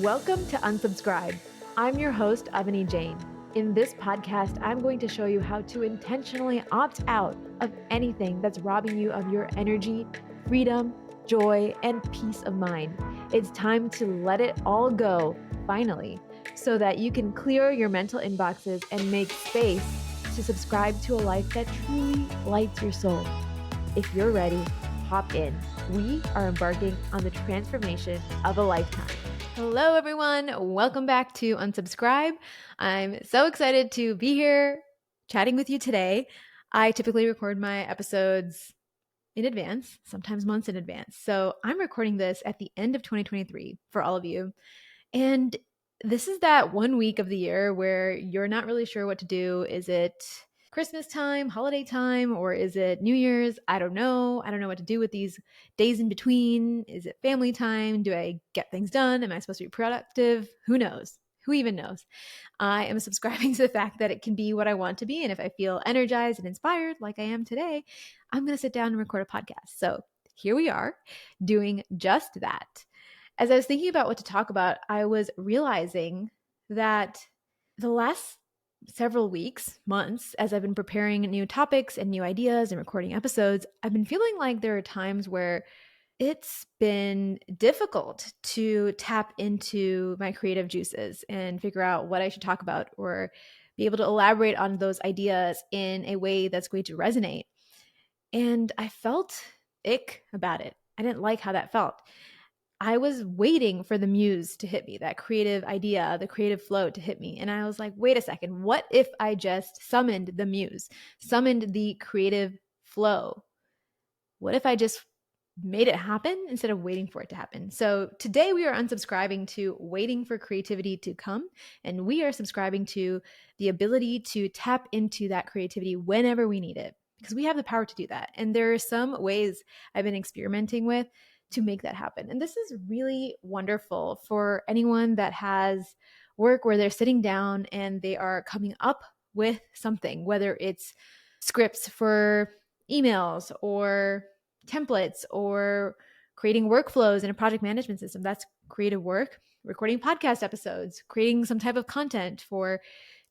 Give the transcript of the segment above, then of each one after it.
Welcome to Unsubscribe. I'm your host, Avani Jain. In this podcast, I'm going to show you how to intentionally opt out of anything that's robbing you of your energy, freedom, joy, and peace of mind. It's time to let it all go, finally, so that you can clear your mental inboxes and make space to subscribe to a life that truly lights your soul. If you're ready, hop in. We are embarking on the transformation of a lifetime. Hello, everyone. Welcome back to Unsubscribe. I'm so excited to be here chatting with you today. I typically record my episodes in advance, sometimes months in advance. So I'm recording this at the end of 2023 for all of you. And this is that 1 week of the year where you're not really sure what to do. Is it Christmas time, holiday time, or is it New Year's? I don't know. I don't know what to do with these days in between. Is it family time? Do I get things done? Am I supposed to be productive? Who knows? Who even knows? I am subscribing to the fact that it can be what I want to be. And if I feel energized and inspired like I am today, I'm going to sit down and record a podcast. So here we are doing just that. As I was thinking about what to talk about, I was realizing that the last several weeks, months, as I've been preparing new topics and new ideas and recording episodes, I've been feeling like there are times where it's been difficult to tap into my creative juices and figure out what I should talk about or be able to elaborate on those ideas in a way that's going to resonate. And I felt ick about it. I didn't like how that felt. I was waiting for the muse to hit me, that creative idea, the creative flow to hit me. And I was like, wait a second, what if I just summoned the muse, summoned the creative flow? What if I just made it happen instead of waiting for it to happen? So today we are unsubscribing to waiting for creativity to come, and we are subscribing to the ability to tap into that creativity whenever we need it, because we have the power to do that. And there are some ways I've been experimenting with to make that happen. And this is really wonderful for anyone that has work where they're sitting down and they are coming up with something, whether it's scripts for emails or templates or creating workflows in a project management system. That's creative work. Recording podcast episodes, creating some type of content for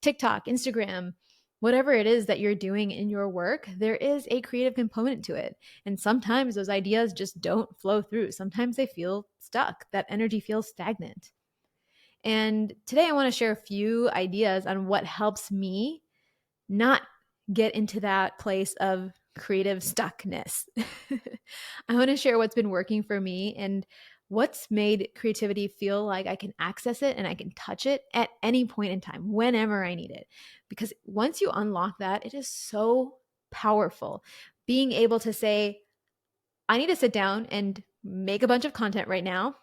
TikTok, Instagram, whatever it is that you're doing in your work, there is a creative component to it. And sometimes those ideas just don't flow through. Sometimes they feel stuck. That energy feels stagnant. And today I want to share a few ideas on what helps me not get into that place of creative stuckness. I want to share what's been working for me and what's made creativity feel like I can access it and I can touch it at any point in time, whenever I need it. Because once you unlock that, it is so powerful. Being able to say, I need to sit down and make a bunch of content right now.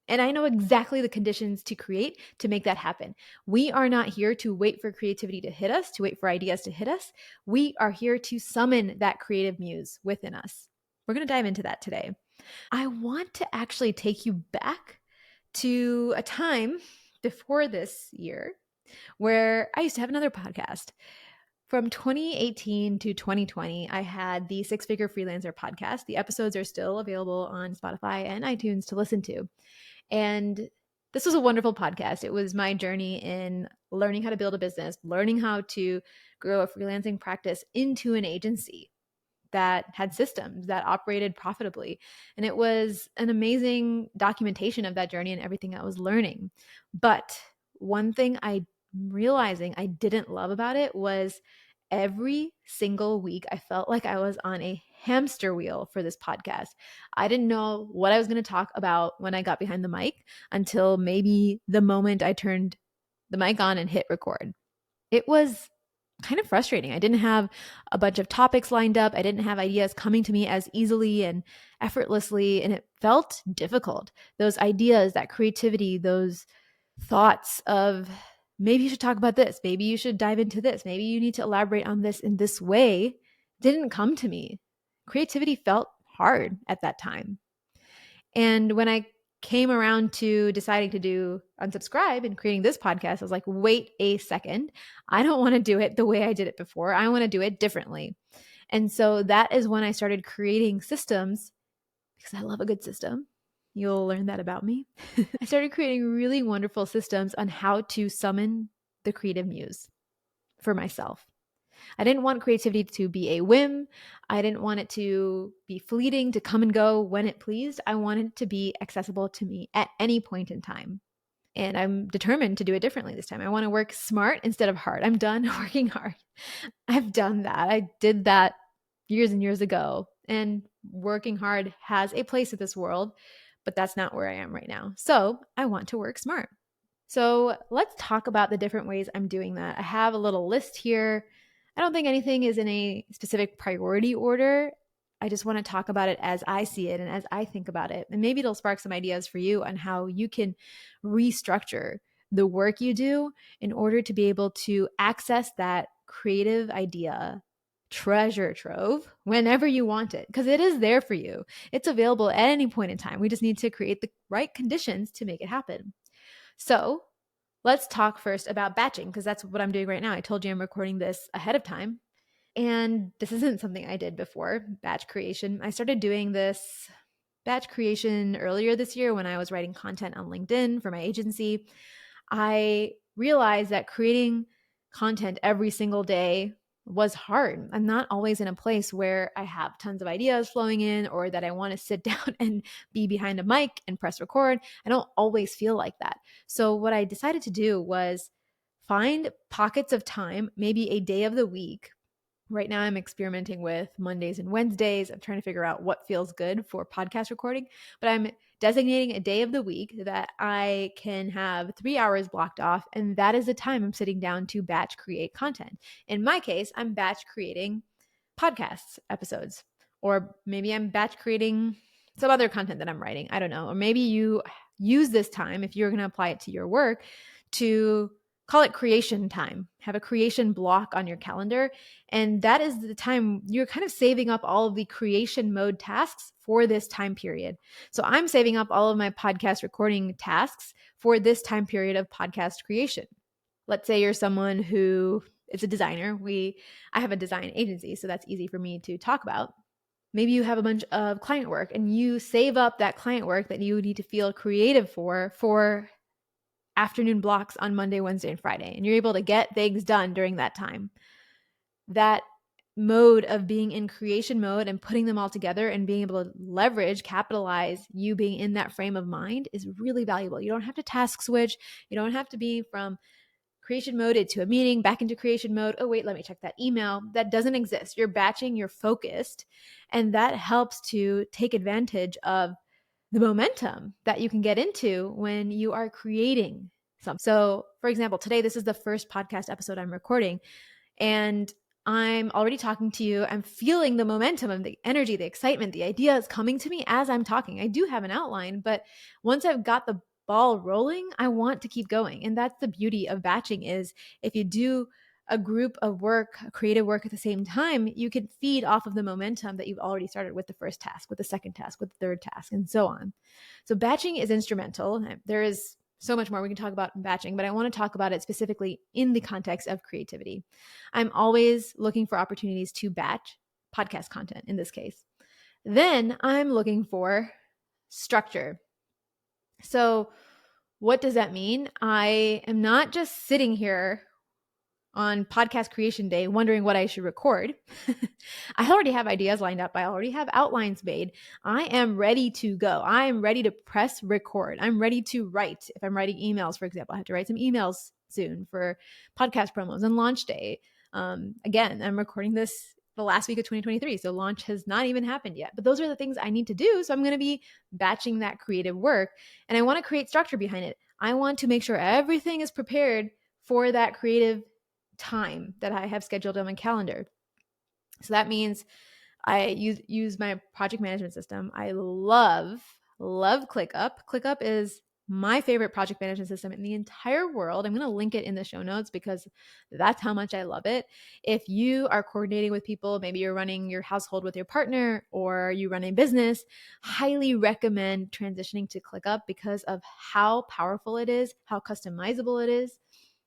And I know exactly the conditions to create to make that happen. We are not here to wait for creativity to hit us, to wait for ideas to hit us. We are here to summon that creative muse within us. We're going to dive into that today. I want to actually take you back to a time before this year where I used to have another podcast. From 2018 to 2020, I had the Six Figure Freelancer podcast. The episodes are still available on Spotify and iTunes to listen to. And this was a wonderful podcast. It was my journey in learning how to build a business, learning how to grow a freelancing practice into an agency that had systems that operated profitably. And it was an amazing documentation of that journey and everything I was learning. But one thing I'm realizing I didn't love about it was every single week I felt like I was on a hamster wheel for this podcast. I didn't know what I was going to talk about when I got behind the mic until maybe the moment I turned the mic on and hit record. It was kind of frustrating. I didn't have a bunch of topics lined up. I didn't have ideas coming to me as easily and effortlessly, and it felt difficult. Those ideas, that creativity, those thoughts of maybe you should talk about this, maybe you should dive into this, maybe you need to elaborate on this in this way, didn't come to me. Creativity felt hard at that time. And when I came around to deciding to do unsubscribe and creating this podcast, I was like, wait a second. I don't want to do it the way I did it before. I want to do it differently. And so that is when I started creating systems, because I love a good system. You'll learn that about me. I started creating really wonderful systems on how to summon the creative muse for myself. I didn't want creativity to be a whim. I didn't want it to be fleeting, to come and go when it pleased. I wanted it to be accessible to me at any point in time. And I'm determined to do it differently this time. I want to work smart instead of hard. I'm done working hard. I've done that. I did that years and years ago. And working hard has a place in this world, but that's not where I am right now. So I want to work smart. So let's talk about the different ways I'm doing that. I have a little list here. I don't think anything is in a specific priority order. I just want to talk about it as I see it and as I think about it. And maybe it'll spark some ideas for you on how you can restructure the work you do in order to be able to access that creative idea treasure trove whenever you want it, because it is there for you. It's available at any point in time. We just need to create the right conditions to make it happen. So let's talk first about batching, because that's what I'm doing right now. I told you I'm recording this ahead of time. And this isn't something I did before, batch creation. I started doing this batch creation earlier this year when I was writing content on LinkedIn for my agency. I realized that creating content every single day was hard. I'm not always in a place where I have tons of ideas flowing in or that I want to sit down and be behind a mic and press record. I don't always feel like that. So what I decided to do was find pockets of time, maybe a day of the week. Right now, I'm experimenting with Mondays and Wednesdays. I'm trying to figure out what feels good for podcast recording, but I'm designating a day of the week that I can have 3 hours blocked off. And that is the time I'm sitting down to batch create content. In my case, I'm batch creating podcast episodes, or maybe I'm batch creating some other content that I'm writing. I don't know. Or maybe you use this time, if you're going to apply it to your work, to call it creation time. Have a creation block on your calendar. And that is the time you're kind of saving up all of the creation mode tasks for this time period. So I'm saving up all of my podcast recording tasks for this time period of podcast creation. Let's say you're someone who is a designer. I have a design agency, so that's easy for me to talk about. Maybe you have a bunch of client work and you save up that client work that you need to feel creative for afternoon blocks on Monday, Wednesday, and Friday, and you're able to get things done during that time. That mode of being in creation mode and putting them all together and being able to leverage, capitalize you being in that frame of mind is really valuable. You don't have to task switch. You don't have to be from creation mode into a meeting, back into creation mode. Oh, wait, let me check that email. That doesn't exist. You're batching, you're focused, and that helps to take advantage of the momentum that you can get into when you are creating something. So, for example, today, this is the first podcast episode I'm recording, and I'm already talking to you. I'm feeling the momentum of the energy, the excitement, the ideas coming to me as I'm talking. I do have an outline, but once I've got the ball rolling, I want to keep going. And that's the beauty of batching, is if you do a group of work, creative work at the same time, you can feed off of the momentum that you've already started with the first task, with the second task, with the third task, and so on. So batching is instrumental. There is so much more we can talk about in batching, but I want to talk about it specifically in the context of creativity. I'm always looking for opportunities to batch podcast content in this case. Then I'm looking for structure. So what does that mean? I am not just sitting here on podcast creation day wondering what I should record. I already have ideas lined up. I already have outlines made. I am ready to go. I am ready to press record. I'm ready to write. If I'm writing emails, for example, I have to write some emails soon for podcast promos and launch day. Again, I'm recording this the last week of 2023, so launch has not even happened yet. But those are the things I need to do. So I'm going to be batching that creative work, and I want to create structure behind it. I want to make sure everything is prepared for that creative time that I have scheduled on my calendar. So that means I use my project management system. I love ClickUp. ClickUp is my favorite project management system in the entire world. I'm going to link it in the show notes because that's how much I love it. If you are coordinating with people, maybe you're running your household with your partner or you run a business, highly recommend transitioning to ClickUp because of how powerful it is, how customizable it is.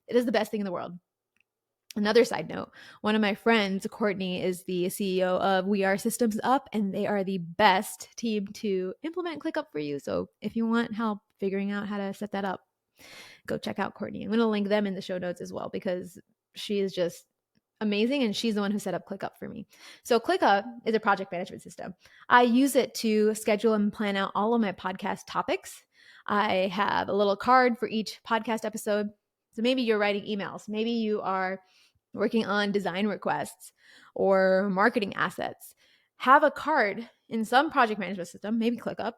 It is the best thing in the world. Another side note, one of my friends, Courtney, is the CEO of We Are Systems Up, and they are the best team to implement ClickUp for you. So if you want help figuring out how to set that up, go check out Courtney. I'm going to link them in the show notes as well because she is just amazing, and she's the one who set up ClickUp for me. So ClickUp is a project management system. I use it to schedule and plan out all of my podcast topics. I have a little card for each podcast episode. So maybe you're writing emails, maybe you are working on design requests or marketing assets. Have a card in some project management system, maybe ClickUp,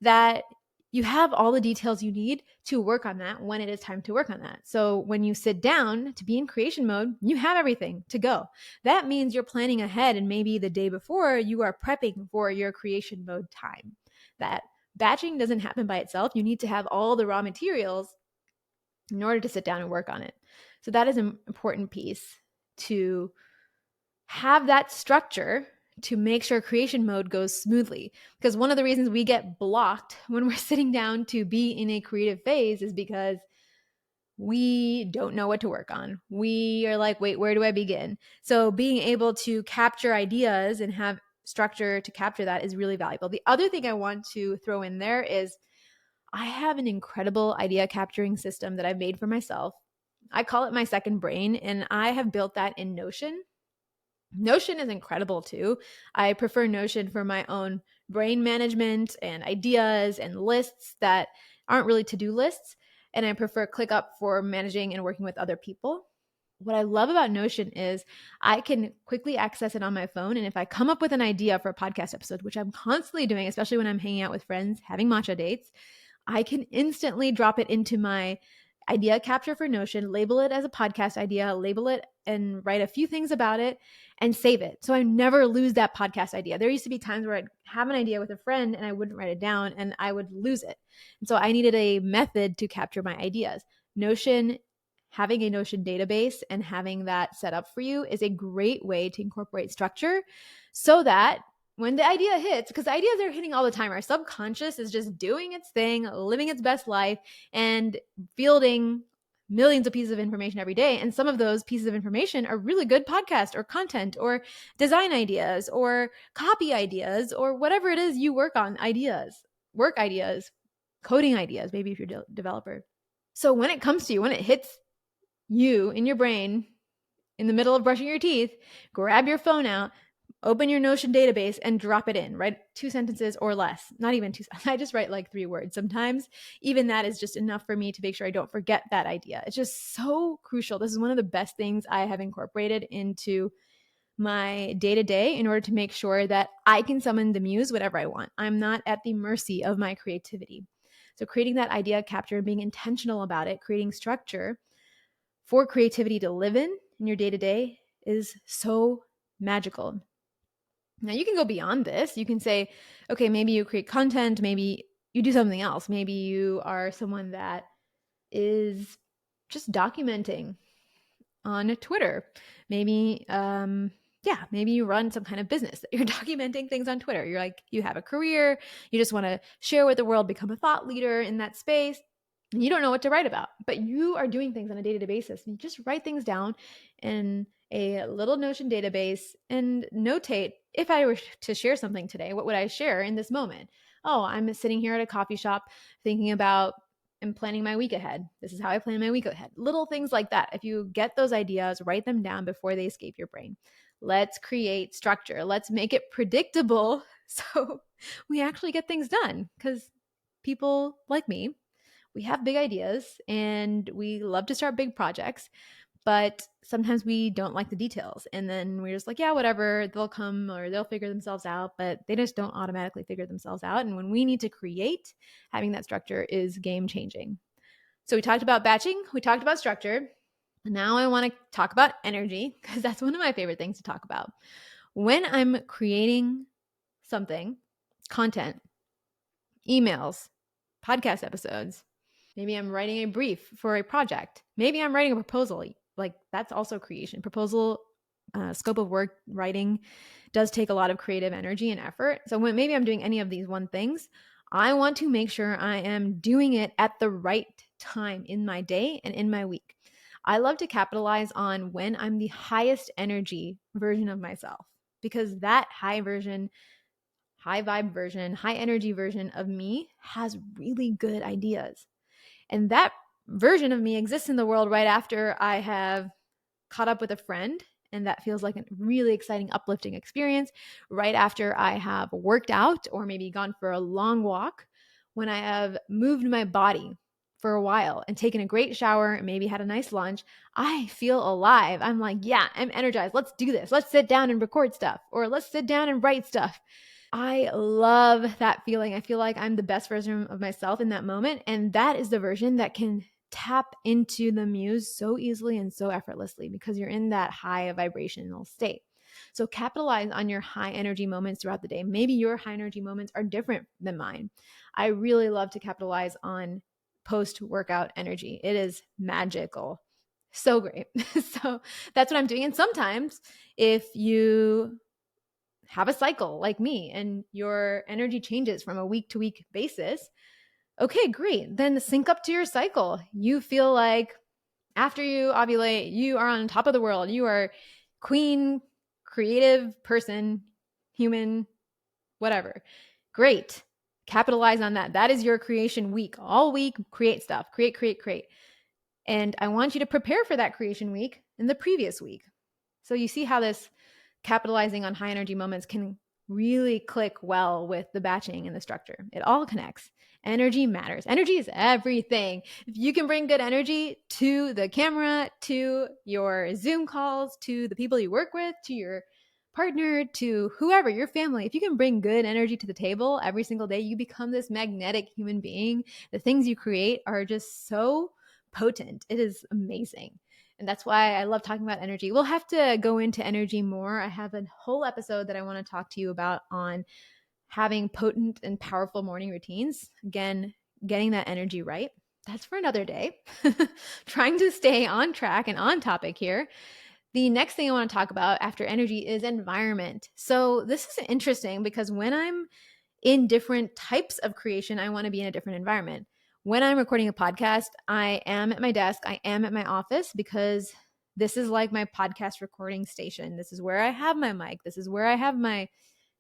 that you have all the details you need to work on that when it is time to work on that. So when you sit down to be in creation mode, you have everything to go. That means you're planning ahead, and maybe the day before you are prepping for your creation mode time. That batching doesn't happen by itself. You need to have all the raw materials in order to sit down and work on it. So that is an important piece, to have that structure to make sure creation mode goes smoothly. Because one of the reasons we get blocked when we're sitting down to be in a creative phase is because we don't know what to work on. We are like, wait, where do I begin? So being able to capture ideas and have structure to capture that is really valuable. The other thing I want to throw in there is I have an incredible idea capturing system that I've made for myself. I call it my second brain, and I have built that in Notion. Notion is incredible too. I prefer Notion for my own brain management and ideas and lists that aren't really to-do lists. And I prefer ClickUp for managing and working with other people. What I love about Notion is I can quickly access it on my phone. And if I come up with an idea for a podcast episode, which I'm constantly doing, especially when I'm hanging out with friends, having matcha dates, I can instantly drop it into my idea capture for Notion, label it as a podcast idea, label it and write a few things about it and save it. So I never lose that podcast idea. There used to be times where I'd have an idea with a friend and I wouldn't write it down and I would lose it. And so I needed a method to capture my ideas. Notion, having a Notion database and having that set up for you is a great way to incorporate structure so that when the idea hits, because ideas are hitting all the time, our subconscious is just doing its thing, living its best life, and fielding millions of pieces of information every day. And some of those pieces of information are really good podcast or content or design ideas or copy ideas or whatever it is you work on, ideas, work ideas, coding ideas, maybe if you're a developer. So when it comes to you, when it hits you in your brain in the middle of brushing your teeth, grab your phone out, open your Notion database and drop it in. Write 2 sentences or less. Not even 2. I just write like 3 words. Sometimes even that is just enough for me to make sure I don't forget that idea. It's just so crucial. This is one of the best things I have incorporated into my day-to-day in order to make sure that I can summon the muse whatever I want. I'm not at the mercy of my creativity. So creating that idea capture and being intentional about it, creating structure for creativity to live in your day-to-day is so magical. Now you can go beyond this. You can say, okay, maybe you create content, maybe you do something else. Maybe you are someone that is just documenting on Twitter. Maybe, maybe you run some kind of business that you're documenting things on Twitter. You're like, you have a career, you just want to share with the world, become a thought leader in that space. And you don't know what to write about, but you are doing things on a day-to-day basis. You just write things down in a little Notion database and notate, if I were to share something today, what would I share in this moment? Oh, I'm sitting here at a coffee shop thinking about and planning my week ahead. This is how I plan my week ahead. Little things like that. If you get those ideas, write them down before they escape your brain. Let's create structure. Let's make it predictable so we actually get things done, because people like me, we have big ideas and we love to start big projects, but sometimes we don't like the details. And then we're just like, yeah, whatever, they'll come or they'll figure themselves out, but they just don't automatically figure themselves out. And when we need to create, having that structure is game changing. So we talked about batching, we talked about structure. Now I want to talk about energy, because that's one of my favorite things to talk about. When I'm creating something, content, emails, podcast episodes, maybe I'm writing a brief for a project. Maybe I'm writing a proposal. Like, that's also creation. Proposal, scope of work writing does take a lot of creative energy and effort. So when maybe I'm doing any of these one things, I want to make sure I am doing it at the right time in my day and in my week. I love to capitalize on when I'm the highest energy version of myself, because that high vibe version, high energy version of me has really good ideas. And that version of me exists in the world right after I have caught up with a friend. And that feels like a really exciting, uplifting experience. Right after I have worked out or maybe gone for a long walk, when I have moved my body for a while and taken a great shower and maybe had a nice lunch, I feel alive. I'm like, yeah, I'm energized. Let's do this. Let's sit down and record stuff, or let's sit down and write stuff. I love that feeling. I feel like I'm the best version of myself in that moment. And that is the version that can tap into the muse so easily and so effortlessly, because you're in that high vibrational state. So capitalize on your high energy moments throughout the day. Maybe your high energy moments are different than mine. I really love to capitalize on post workout energy. It is magical. So great. So that's what I'm doing. And sometimes if you have a cycle like me and your energy changes from a week to week basis, okay, great. Then sync up to your cycle. You feel like after you ovulate, you are on top of the world. You are queen, creative person, human, whatever. Great. Capitalize on that. That is your creation week. All week, create stuff. Create, create, create. And I want you to prepare for that creation week in the previous week. So you see how this capitalizing on high energy moments can really click well with the batching and the structure. It all connects. Energy matters. Energy is everything. If you can bring good energy to the camera, to your Zoom calls, to the people you work with, to your partner, to whoever, your family, if you can bring good energy to the table every single day, you become this magnetic human being. The things you create are just so potent. It is amazing. And that's why I love talking about energy. We'll have to go into energy more. I have a whole episode that I want to talk to you about on having potent and powerful morning routines. Again, getting that energy right. That's for another day. Trying to stay on track and on topic here. The next thing I want to talk about after energy is environment. So this is interesting because when I'm in different types of creation, I want to be in a different environment. When I'm recording a podcast, I am at my desk, I am at my office, because this is like my podcast recording station. This is where I have my mic. This is where I have my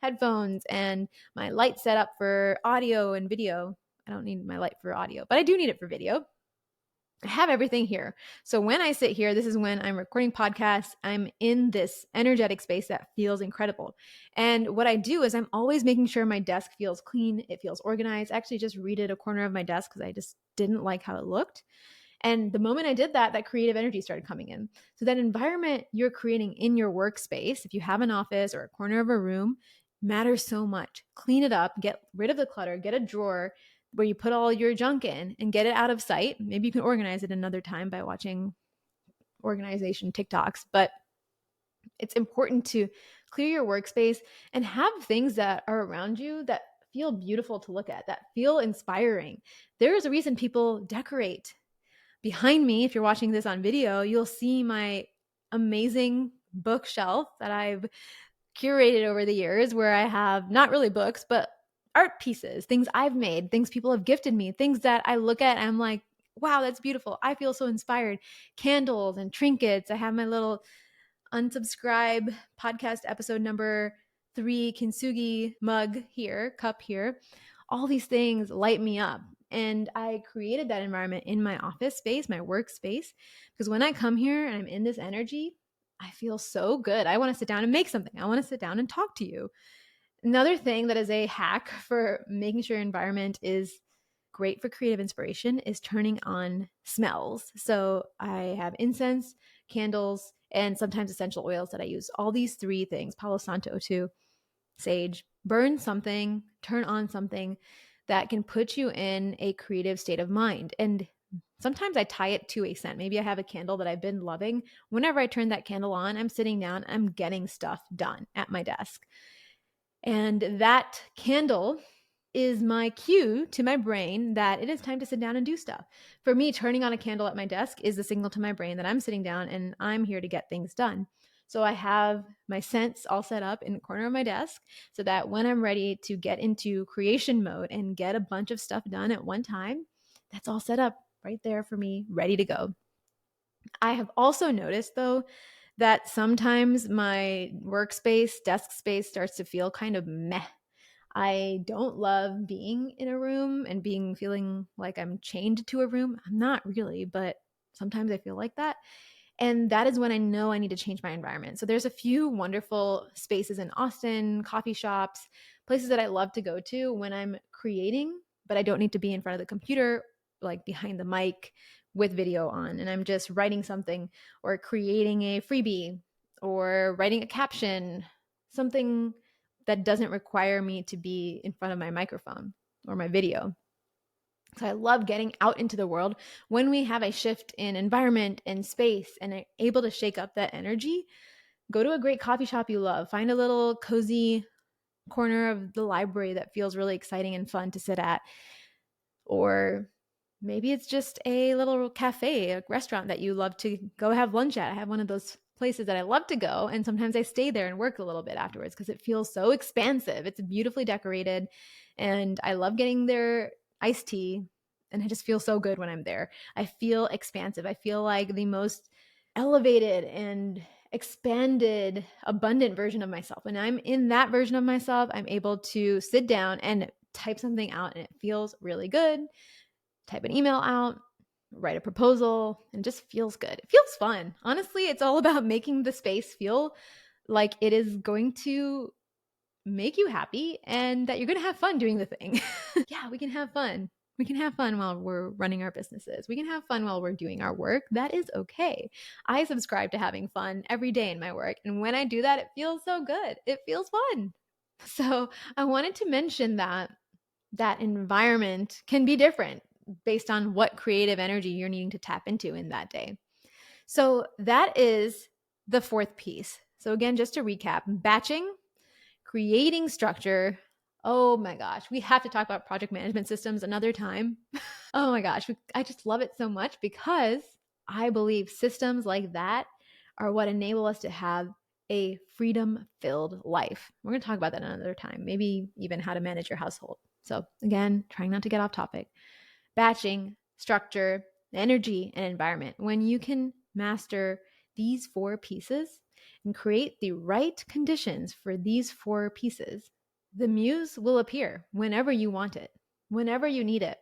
headphones and my light set up for audio and video. I don't need my light for audio, but I do need it for video. I have everything here. So when I sit here, this is when I'm recording podcasts. I'm in this energetic space that feels incredible. And what I do is I'm always making sure my desk feels clean. It feels organized. I actually just redid a corner of my desk because I just didn't like how it looked. And the moment I did that, that creative energy started coming in. So that environment you're creating in your workspace, if you have an office or a corner of a room, matters so much. Clean it up, get rid of the clutter, get a drawer where you put all your junk in and get it out of sight. Maybe you can organize it another time by watching organization TikToks, but it's important to clear your workspace and have things that are around you that feel beautiful to look at, that feel inspiring. There's a reason people decorate. Behind me, if you're watching this on video, you'll see my amazing bookshelf that I've curated over the years, where I have not really books, but art pieces, things I've made, things people have gifted me, things that I look at and I'm like, wow, that's beautiful. I feel so inspired. Candles and trinkets. I have my little unsubscribe podcast episode number 3 kintsugi mug here, cup here. All these things light me up. And I created that environment in my office space, my workspace, because when I come here and I'm in this energy, I feel so good. I want to sit down and make something. I want to sit down and talk to you. Another thing that is a hack for making sure your environment is great for creative inspiration is turning on smells. So I have incense, candles, and sometimes essential oils that I use. All these 3 things, Palo Santo too, sage, burn something, turn on something that can put you in a creative state of mind. And sometimes I tie it to a scent. Maybe I have a candle that I've been loving. Whenever I turn that candle on, I'm sitting down, I'm getting stuff done at my desk. And that candle is my cue to my brain that it is time to sit down and do stuff. For me, turning on a candle at my desk is the signal to my brain that I'm sitting down and I'm here to get things done. So I have my scents all set up in the corner of my desk so that when I'm ready to get into creation mode and get a bunch of stuff done at one time, that's all set up right there for me, ready to go. I have also noticed though that sometimes my workspace, desk space starts to feel kind of meh. I don't love being in a room and feeling like I'm chained to a room. I'm not really, but sometimes I feel like that. And that is when I know I need to change my environment. So there's a few wonderful spaces in Austin, coffee shops, places that I love to go to when I'm creating, but I don't need to be in front of the computer, like behind the mic with video on. And I'm just writing something or creating a freebie or writing a caption, something that doesn't require me to be in front of my microphone or my video. So I love getting out into the world when we have a shift in environment and space and are able to shake up that energy. Go to a great coffee shop you love. Find a little cozy corner of the library that feels really exciting and fun to sit at. Or maybe it's just a little cafe, a restaurant that you love to go have lunch at. I have one of those places that I love to go, and sometimes I stay there and work a little bit afterwards because it feels so expansive. It's beautifully decorated, and I love getting their iced tea, and I just feel so good when I'm there. I feel expansive. I feel like the most elevated and expanded, abundant version of myself. When I'm in that version of myself, I'm able to sit down and type something out, and it feels really good. Type an email out, write a proposal, and just feels good. It feels fun. Honestly, it's all about making the space feel like it is going to make you happy and that you're going to have fun doing the thing. Yeah, we can have fun. We can have fun while we're running our businesses. We can have fun while we're doing our work. That is okay. I subscribe to having fun every day in my work. And when I do that, it feels so good. It feels fun. So I wanted to mention that environment can be different based on what creative energy you're needing to tap into in that day. So that is the fourth piece. So again, just to recap, batching, creating structure. Oh my gosh, we have to talk about project management systems another time. Oh my gosh, I just love it so much because I believe systems like that are what enable us to have a freedom filled life. We're going to talk about that another time, maybe even how to manage your household. So, again, trying not to get off topic. Batching, structure, energy, and environment. When you can master these four pieces and create the right conditions for these four pieces, the muse will appear whenever you want it, whenever you need it.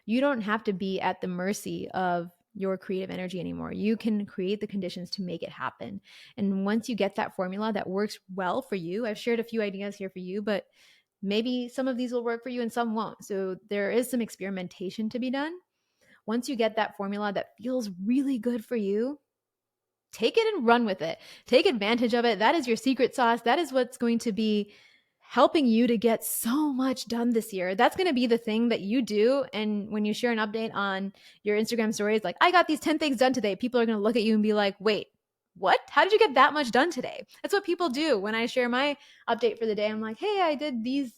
You don't have to be at the mercy of your creative energy anymore. You can create the conditions to make it happen. And once you get that formula that works well for you, I've shared a few ideas here for you, but maybe some of these will work for you and some won't. So there is some experimentation to be done. Once you get that formula that feels really good for you, take it and run with it. Take advantage of it. That is your secret sauce. That is what's going to be helping you to get so much done this year. That's going to be the thing that you do. And when you share an update on your Instagram stories, like, I got these 10 things done today, people are going to look at you and be like, wait, what? How did you get that much done today? That's what people do. When I share my update for the day, I'm like, hey, I did these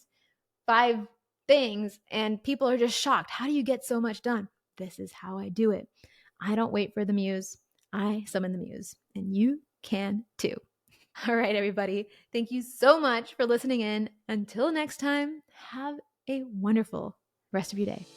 5 things. And people are just shocked. How do you get so much done? This is how I do it. I don't wait for the muse. I summon the muse. And you can too. All right, everybody. Thank you so much for listening in. Until next time, have a wonderful rest of your day.